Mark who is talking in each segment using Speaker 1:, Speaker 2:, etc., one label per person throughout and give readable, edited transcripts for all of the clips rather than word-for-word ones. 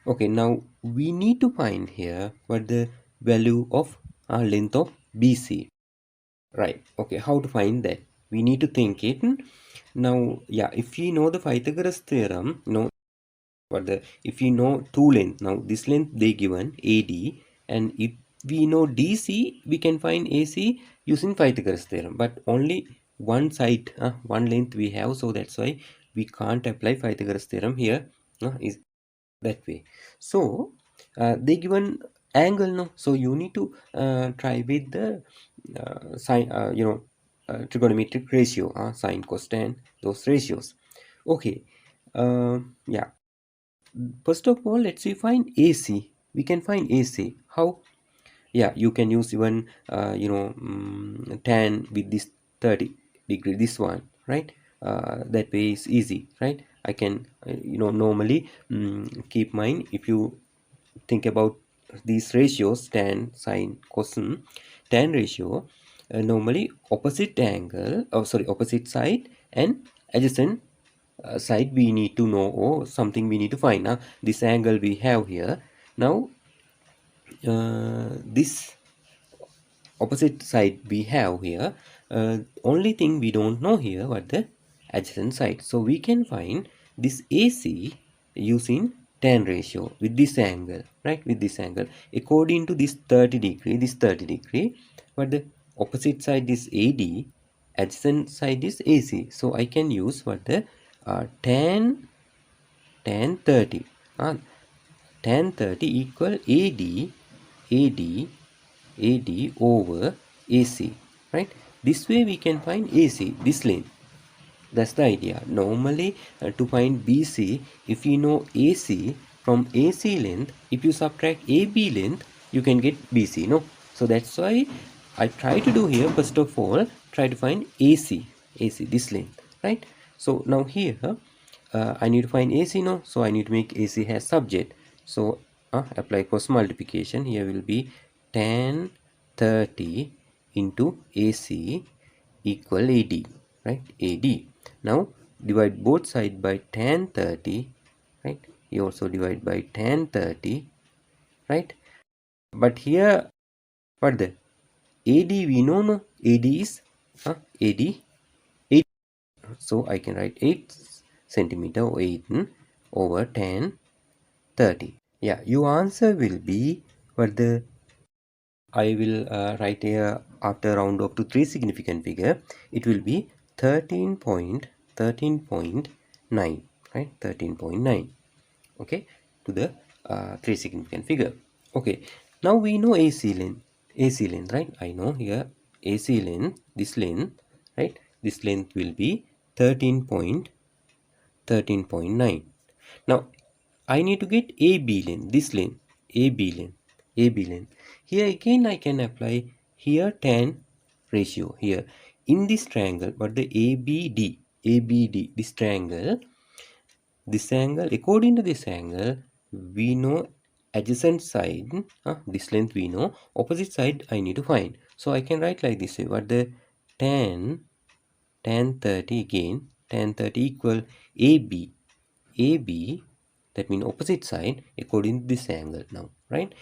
Speaker 1: Okay, now we need to find here what the value of length of BC. Right. Okay, how to find that? We need to think it. Now, yeah, if we know the Pythagoras theorem, if we know two length, now this length they given AD, and if we know DC, we can find AC using Pythagoras theorem. But only one side, one length we have, so that's why we can't apply Pythagoras theorem here. Is that way. So they given angle, no, so you need to try with the sine, trigonometric ratio, sine, cosine, those ratios. Okay. Yeah, first of all, let's see, find AC. We can find AC how? Yeah, you can use even tan with this 30 degree, this one, right? That way is easy, right? I can normally keep mine. If you think about these ratios, tan, sine, cosine, tan ratio, normally opposite angle, opposite side and adjacent side we need to know, or something we need to find. This angle we have here. Now this opposite side we have here. Only thing we don't know here what the adjacent side. So we can find this AC using tan ratio with this angle, right? With this angle according to this 30 degree, but the opposite side is AD, adjacent side is AC. So I can use what the tan 30. Tan 30 equal AD over AC, right? This way we can find AC, this length. That's the idea. Normally, to find BC, if you know AC, from AC length, if you subtract AB length, you can get BC, no? So that's why I try to do here, first of all, try to find AC, this length, right? So now here, I need to find AC, no? So I need to make AC as subject. So apply cross multiplication. Here will be tan 30 into AC equal AD, right? AD. Now divide both sides by tan 30, right? You also divide by tan 30, right? But here, what the AD we know, no? AD is AD 8. So I can write 8 centimeter or 8 over tan 30. Yeah, your answer will be what the I will write here after round off to three significant figure. It will be 13.9, right? 13.9. Okay, to the three significant figure. Okay, now we know AC length. AC length, right? I know here AC length, this length, right? This length will be 13.9. Now I need to get AB length, this length, AB length, AB length. Here again I can apply here tan ratio here in this triangle, but the ABD, this triangle, this angle, according to this angle, we know adjacent side, this length we know, opposite side I need to find. So I can write like this way, but the tan 30 again, tan 30 equal AB, that means opposite side according to this angle now, right?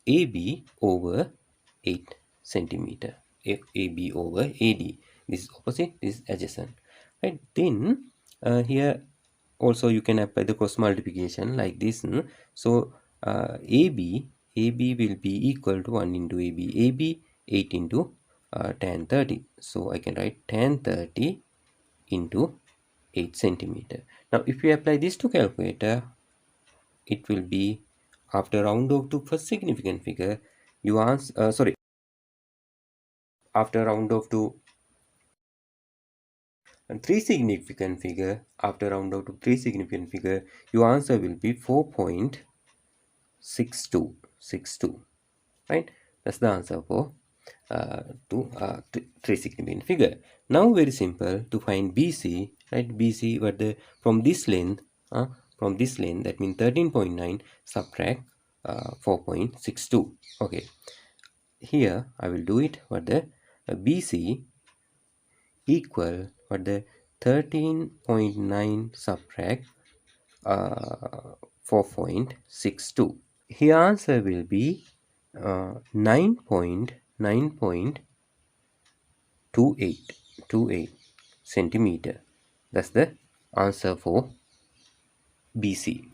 Speaker 1: AB over 8 centimeter. AB over AD. This is opposite, this is adjacent, right? Then here also you can apply the cross multiplication like this. So AB will be equal to 1 into AB 8 into tan 30. So I can write tan 30 into 8 centimeter. Now if you apply this to calculator, it will be after round off to first significant figure, you answer after round off to three significant figure, after round off to three significant figure, your answer will be 4.62, right? That's the answer for three significant figure. Now very simple to find BC, right? BC, but from this length, that means 13.9 subtract 4.62. Okay, here I will do it. What the BC equal what the 13.9 subtract 4.62. Here answer will be 9.28 centimeter. That's the answer for BC.